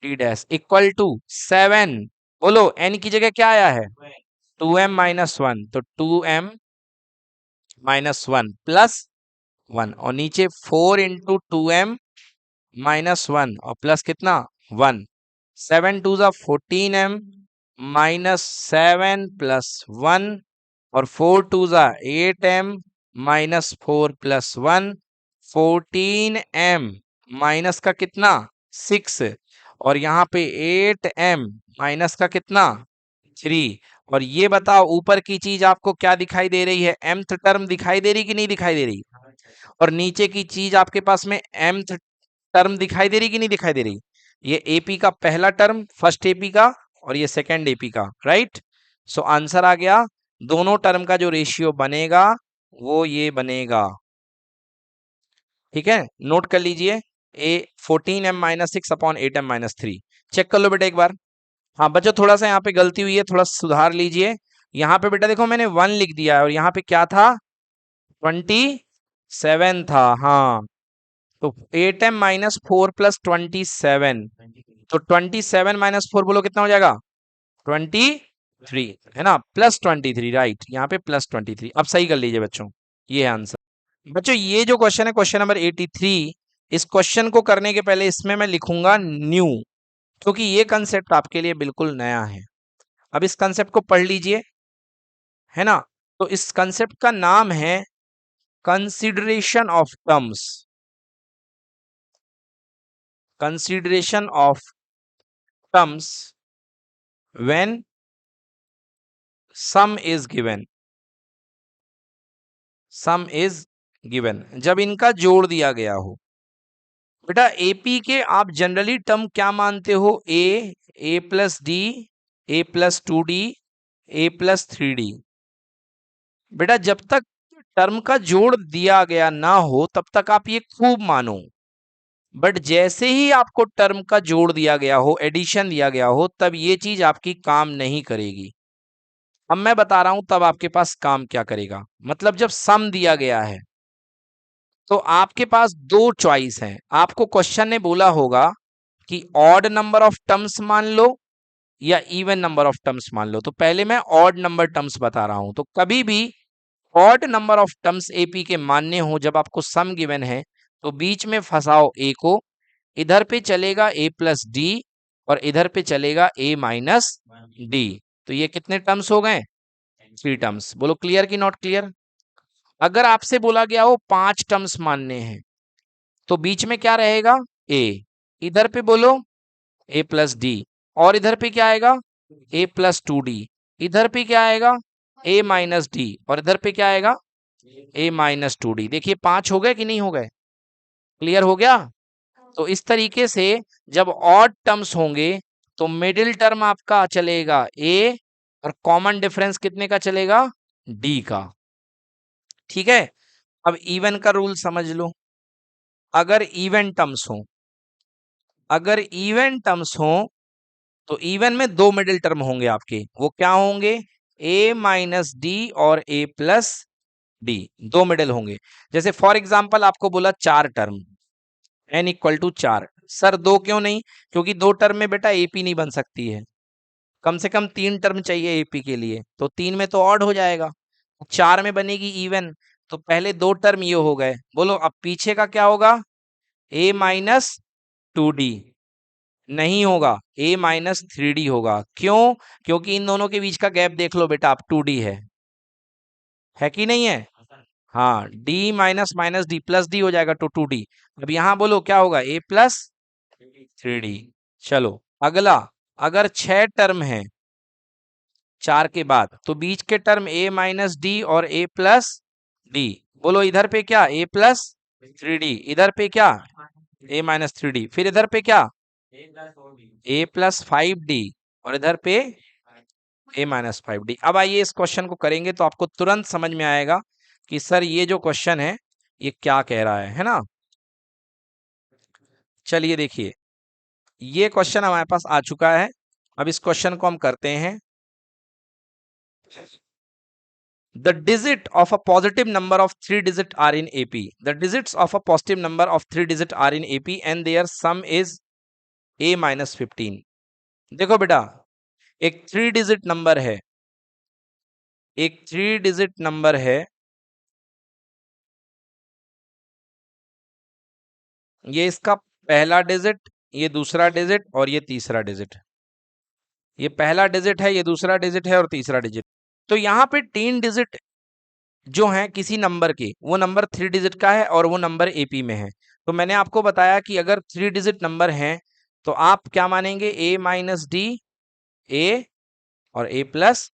d dash equal to 7। बोलो n की जगह क्या आया है, 2m माइनस वन, तो 2m minus one plus one, और नीचे 4 इंटू 2m माइनस वन और प्लस कितना 1, 7 टू ज़ा 14m माइनस 7 प्लस 1 और 4 टू ज़ा 8m minus 4 plus 1, 14m minus का कितना 6, और यहाँ पे 8m माइनस का कितना 3। और ये बताओ ऊपर की चीज आपको क्या दिखाई दे रही है, mth टर्म दिखाई दे रही कि नहीं दिखाई दे रही, और नीचे की चीज आपके पास में mth टर्म दिखाई दे रही कि नहीं दिखाई दे रही। ये एपी का पहला टर्म, फर्स्ट एपी का, और ये सेकंड एपी का, राइट। सो आंसर आ गया, दोनों टर्म का जो रेशियो बनेगा वो ये बनेगा। ठीक है, नोट कर लीजिए, a 14m minus 6 upon 8m minus 3। Check कर लो बेटा एक बार। हाँ बच्चों, थोड़ा सा यहाँ पे गलती हुई है, थोड़ा सुधार लीजिए। यहाँ पे बेटा देखो मैंने 1 लिख दिया है और यहाँ पे क्या था 27 था। हाँ, तो 8m माइनस 4 प्लस 27, तो 27 माइनस 4 बोलो कितना हो जाएगा 23, है ना, प्लस 23, राइट, यहाँ पे प्लस 23। अब सही कर लीजिए बच्चों, ये है आंसर। बच्चों ये जो क्वेश्चन है, क्वेश्चन नंबर 83, इस क्वेश्चन को करने के पहले इसमें मैं लिखूंगा न्यू, क्योंकि ये कंसेप्ट आपके लिए बिल्कुल नया है। अब इस कंसेप्ट को पढ़ लीजिए, है ना। तो इस कंसेप्ट का नाम है consideration of terms, consideration of terms when some is given, some is given, जब इनका जोड़ दिया गया हो। बेटा एपी के आप जनरली टर्म क्या मानते हो, ए प्लस डी, ए प्लस 2d, ए प्लस 3d। बेटा जब तक टर्म का जोड़ दिया गया ना हो तब तक आप ये खूब मानो, बट जैसे ही आपको टर्म का जोड़ दिया गया हो, एडिशन दिया गया हो, तब ये चीज आपकी काम नहीं करेगी। अब मैं बता रहा हूं तब आपके पास काम क्या करेगा। मतलब जब सम दिया गया है तो आपके पास दो चॉइस हैं। आपको क्वेश्चन ने बोला होगा कि ऑड नंबर ऑफ टर्म्स मान लो या इवन नंबर ऑफ टर्म्स मान लो। तो पहले मैं ऑड नंबर टर्म्स बता रहा हूं। तो कभी भी odd number of terms AP के मानने हो, जब आपको सम गिवन है, तो बीच में फंसाओ ए को, इधर पे चलेगा ए प्लस डी और इधर पे चलेगा ए माइनस डी। तो ये कितने टर्म्स हो गए 3 टर्म्स। बोलो क्लियर कि नॉट क्लियर। अगर आपसे बोला गया हो 5 टर्म्स मानने हैं तो बीच में क्या रहेगा ए, इधर पे बोलो ए प्लस डी, और इधर पे क्या आएगा ए प्लस 2d, इधर पे क्या आएगा ए माइनस डी, और इधर पे क्या आएगा ए माइनस 2d। देखिए 5 हो गए कि नहीं हो गए, क्लियर हो गया। तो इस तरीके से जब ऑड टर्म्स होंगे तो मिडिल टर्म आपका चलेगा ए और कॉमन डिफरेंस कितने का चलेगा डी का। ठीक है, अब इवन का रूल समझ लो। अगर इवन टर्म्स हो, अगर इवन टर्म्स हो तो इवन में दो मिडिल टर्म होंगे आपके, वो क्या होंगे ए माइनस डी और ए प्लस डी, दो मिडिल होंगे। जैसे फॉर एग्जांपल आपको बोला 4 term n equal to 4, sir दो क्यों नहीं, क्योंकि दो टर्म में बेटा एपी नहीं बन सकती है, कम से कम 3 टर्म चाहिए एपी के लिए, तो 3 में तो ऑड हो जाएगा, 4 में बनेगी इवन। तो पहले दो टर्म ये हो गए, बोलो अब पीछे का क्या होगा ए माइनस 2d, नहीं होगा ए माइनस 3d होगा। क्यों, क्योंकि इन दोनों के बीच का गैप देख लो बेटा, आप 2d है कि नहीं है। हाँ, d minus minus D plus D हो जाएगा तो 2d। अब यहां बोलो क्या होगा ए प्लस 3d। चलो अगला, अगर 6 टर्म है 4 के बाद, तो बीच के टर्म ए माइनस डी और ए प्लस डी, बोलो इधर पे क्या ए प्लस 3d, इधर पे क्या ए माइनस 3d, फिर इधर पे क्या ए प्लस 5d और इधर पे ए माइनस 5d। अब आइए इस क्वेश्चन को करेंगे तो आपको तुरंत समझ में आएगा कि सर ये जो क्वेश्चन है ये क्या कह रहा है ना। चलिए देखिए, ये क्वेश्चन हमारे पास आ चुका है। अब इस क्वेश्चन को हम करते हैं। The digit of a positive number of 3 digit are in AP. The digits of a positive number of 3 digit are in AP and their sum is a minus 15। देखो बेटा, एक 3 डिजिट नंबर है एक 3 digit number है, ये इसका पहला digit, ये दूसरा डिजिट और ये तीसरा डिजिट। ये पहला डिजिट है, ये दूसरा डिजिट है और तीसरा डिजिट। तो यहाँ पे 3 डिजिट जो हैं किसी नंबर के, वो नंबर 3 डिजिट का है और वो नंबर एपी में है। तो मैंने आपको बताया कि अगर 3 डिजिट नंबर हैं तो आप क्या मानेंगे, a माइनस डी, a और a प्लस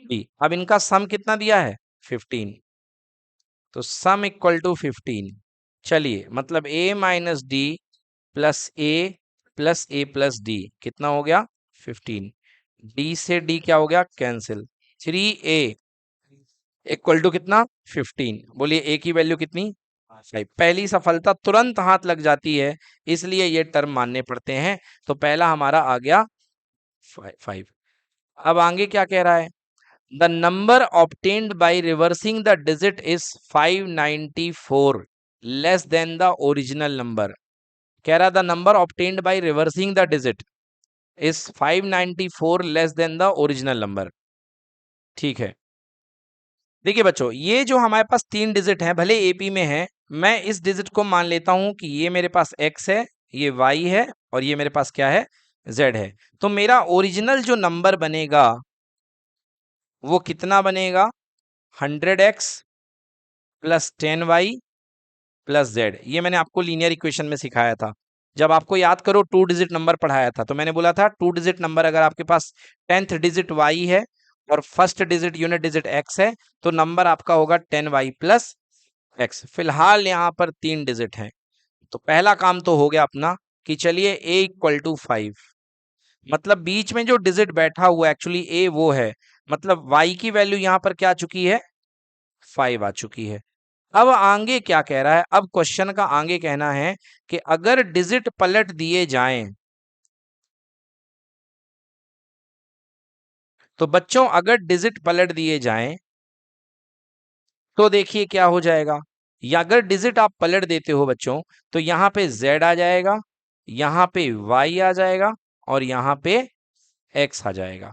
b। अब इनका सम कितना दिया है, 15। तो सम इक्वल टू 15। चलिए, मतलब a minus D plus A plus D कितना हो गया, 15। d से d क्या हो गया, कैंसिल। 3a इक्वल टू कितना, 15। बोलिए a की वैल्यू कितनी, 5। पहली सफलता तुरंत हाथ लग जाती है, इसलिए ये टर्म मानने पड़ते हैं। तो पहला हमारा आ गया 5। अब आगे क्या कह रहा है, the number obtained by reversing the digit is 594 less than the original number. कह रहा the number obtained by reversing the digit is 594 less than the original number. ठीक है, देखिए बच्चों, ये जो हमारे पास 3 डिजिट हैं, भले एपी में है, मैं इस डिजिट को मान लेता हूं कि ये मेरे पास x है, ये y है और ये मेरे पास क्या है, z है। तो मेरा ओरिजिनल जो नंबर बनेगा वो कितना बनेगा, 100x plus 10y plus z। ये मैंने आपको लीनियर इक्वेशन में सिखाया था, जब आपको याद करो 2 डिजिट नंबर पढ़ाया था। तो मैंने बोला था 2 डिजिट नंबर अगर आपके पास 10th डिजिट y है और first digit unit digit x है, तो नंबर आपका होगा 10y प्लस x। फिलहाल यहाँ पर 3 डिजिट हैं, तो पहला काम तो हो गया अपना कि चलिए a इक्वल टू 5, मतलब बीच में जो डिजिट बैठा हुआ एक्चुअली a वो है, मतलब y की वैल्यू यहाँ पर क्या आ चुकी है, 5 आ चुकी है। अब आगे क्या कह रहा है, अब क्वेश्चन का आगे कहना है कि अगर डिजिट पलट दिए जाएं, तो बच्चों अगर डिजिट पलट दिए जाएं तो देखिए क्या हो जाएगा। या अगर डिजिट आप पलट देते हो बच्चों, तो यहाँ पे z आ जाएगा, यहाँ पे y आ जाएगा और यहाँ पे x आ जाएगा।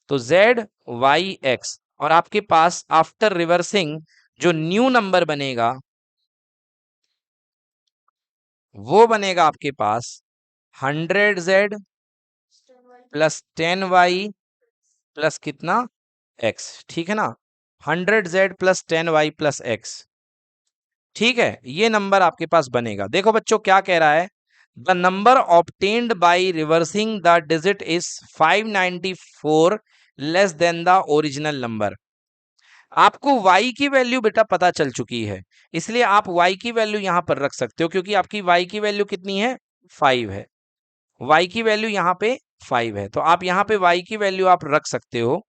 तो z y x, और आपके पास आफ्टर रिवर्सिंग जो न्यू नंबर बनेगा वो बनेगा आपके पास 100z प्लस 10y प्लस कितना, x। ठीक है ना, 100z plus 10y plus x। ठीक है, ये नंबर आपके पास बनेगा। देखो बच्चों क्या कह रहा है, the number obtained by reversing the digit is 594 less than the original number. आपको y की वैल्यू बेटा पता चल चुकी है, इसलिए आप y की वैल्यू यहां पर रख सकते हो, क्योंकि आपकी y की वैल्यू कितनी है, 5 है। y की वैल्यू यहाँ पे 5 है, तो आप यहाँ पे y की वैल्यू आप रख सकते हो।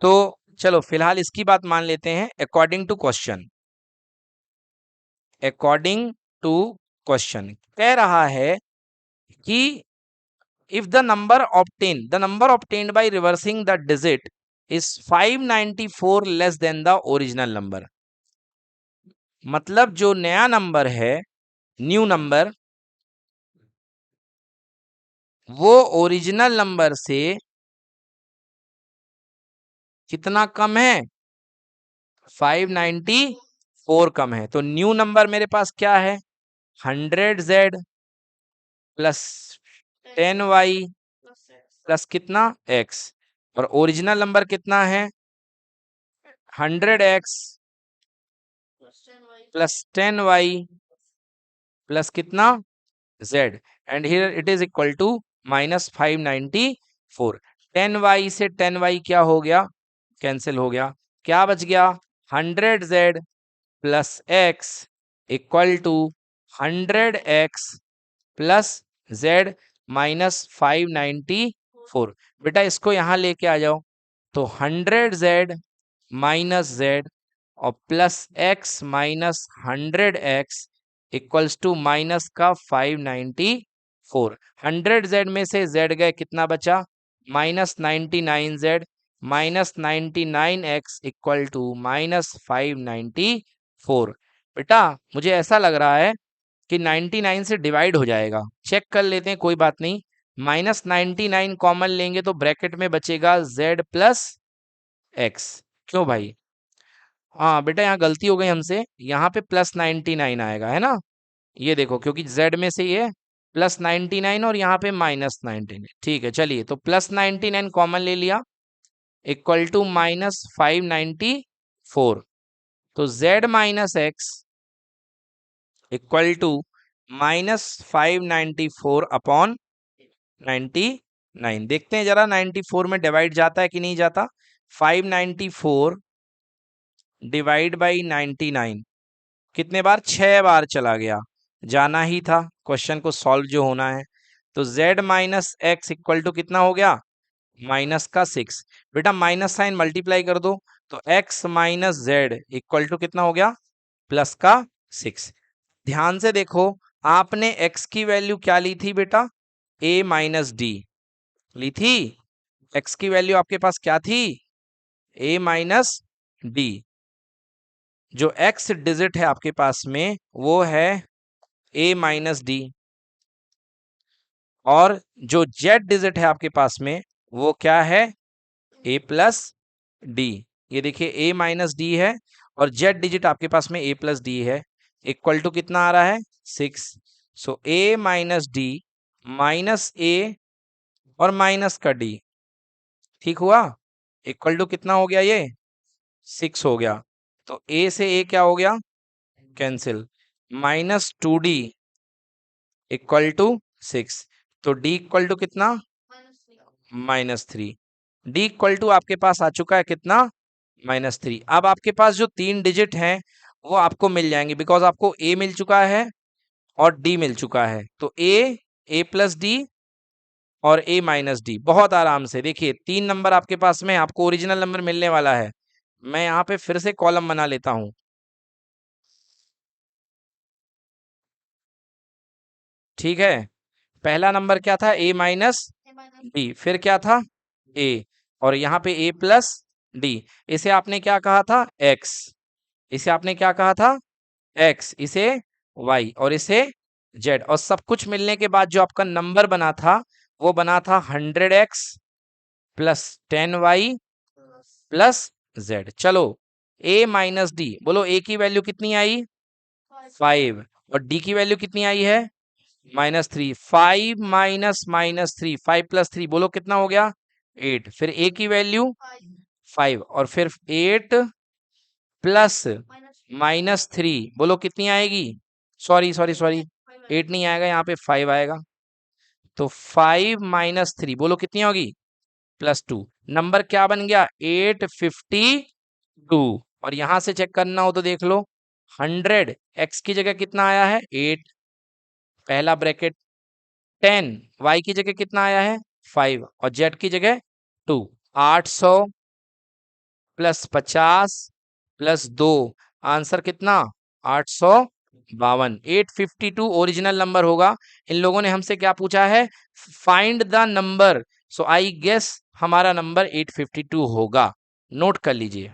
तो चलो फिलहाल इसकी बात मान लेते हैं, according to question. According to question कह रहा है कि if the number obtained by reversing the digit is 594 less than the original number, मतलब जो नया नंबर है, न्यू नंबर, वो ओरिजिनल नंबर से कितना कम है, 594 कम है। तो न्यू नंबर मेरे पास क्या है, 100z प्लस 10y प्लस कितना, x। और ओरिजिनल नंबर कितना है, 100x प्लस 10y प्लस कितना, z। And here it is equal to minus 594। 10y से 10y क्या हो गया, कैंसिल हो गया। क्या बच गया, 100z plus x equal to 100x plus z minus 594। बेटा इसको यहां लेके आ जाओ, तो 100z माइनस z और plus x minus 100x equals to minus का 594। 100z में से z गए, कितना बचा, minus 99z minus 99x equal to minus 594। बेटा मुझे ऐसा लग रहा है कि 99 से डिवाइड हो जाएगा, चेक कर लेते हैं, कोई बात नहीं। माइनस 99 कॉमन लेंगे तो ब्रैकेट में बचेगा z प्लस x। क्यों भाई? हाँ बेटा यहाँ गलती हो गई हमसे, यहाँ पे +99 आएगा है ना, ये देखो क्योंकि z में से ये +99 और यहाँ पे -99। ठीक है चलिए, तो +99 कॉमन ले लिया, इक्वल टू -594। तो z minus x equal to -594 upon 99। देखते हैं जरा 94 में डिवाइड जाता है कि नहीं जाता। 594 डिवाइड बाई 99 कितने बार? 6 बार चला गया, जाना ही था क्वेश्चन को सॉल्व जो होना है। तो z minus x equal to कितना हो गया? माइनस का 6। बेटा माइनस साइन मल्टीप्लाई कर दो, तो x minus z equal to कितना हो गया? प्लस का 6। ध्यान से देखो, आपने x की वैल्यू क्या ली थी बेटा? a माइनस डी ली थी। x की वैल्यू आपके पास क्या थी? a minus D. जो x डिजिट है आपके पास में वो है a माइनस डी, और जो z डिजिट है आपके पास में वो क्या है? a plus D. ये देखिए a माइनस डी है और z डिजिट आपके पास में a प्लस डी है, इक्वल टू कितना आ रहा है? 6। सो a minus D minus a और माइनस का d, ठीक हुआ? इक्वल टू कितना हो गया? ये 6 हो गया। तो a से a क्या हो गया? कैंसिल। -2d equal to 6। तो d इक्वल टू कितना? -3। d इक्वल टू आपके पास आ चुका है कितना? -3। अब आपके पास जो 3 डिजिट हैं वो आपको मिल जाएंगे, बिकॉज आपको a मिल चुका है और d मिल चुका है। तो a प्लस डी और a माइनस डी, बहुत आराम से देखिए 3 नंबर आपके पास में, आपको ओरिजिनल नंबर मिलने वाला है। मैं यहाँ पे फिर से कॉलम बना लेता हूं, ठीक है। पहला नंबर क्या था? a माइनस डी, फिर क्या था? a, और यहाँ पे a प्लस डी। इसे आपने क्या कहा था? x। इसे आपने क्या कहा था? x, इसे y और इसे z। और सब कुछ मिलने के बाद जो आपका नंबर बना था वो बना था 100x plus 10y plus z। चलो a माइनस डी, बोलो a की वैल्यू कितनी आई? 5, और d की वैल्यू कितनी आई है? -3। 5 माइनस -3, 5 प्लस 3, बोलो कितना हो गया? 8। फिर a की वैल्यू 5, और फिर 8 प्लस -3, बोलो कितनी आएगी? सॉरी सॉरी सॉरी, 8 नहीं आएगा, यहाँ पे 5 आएगा। तो 5 माइनस 3, बोलो कितनी होगी? +2। नंबर क्या बन गया? 852। और यहां से चेक करना हो तो देख लो, 100 x की जगह कितना आया है? 8, पहला ब्रैकेट। 10 y की जगह कितना आया है? 5, और z की जगह 2। 800 प्लस 50 प्लस 2, आंसर कितना? 852। 852 ओरिजिनल नंबर होगा। इन लोगों ने हमसे क्या पूछा है? Find the number, so I guess हमारा नंबर 852 होगा। नोट कर लीजिए।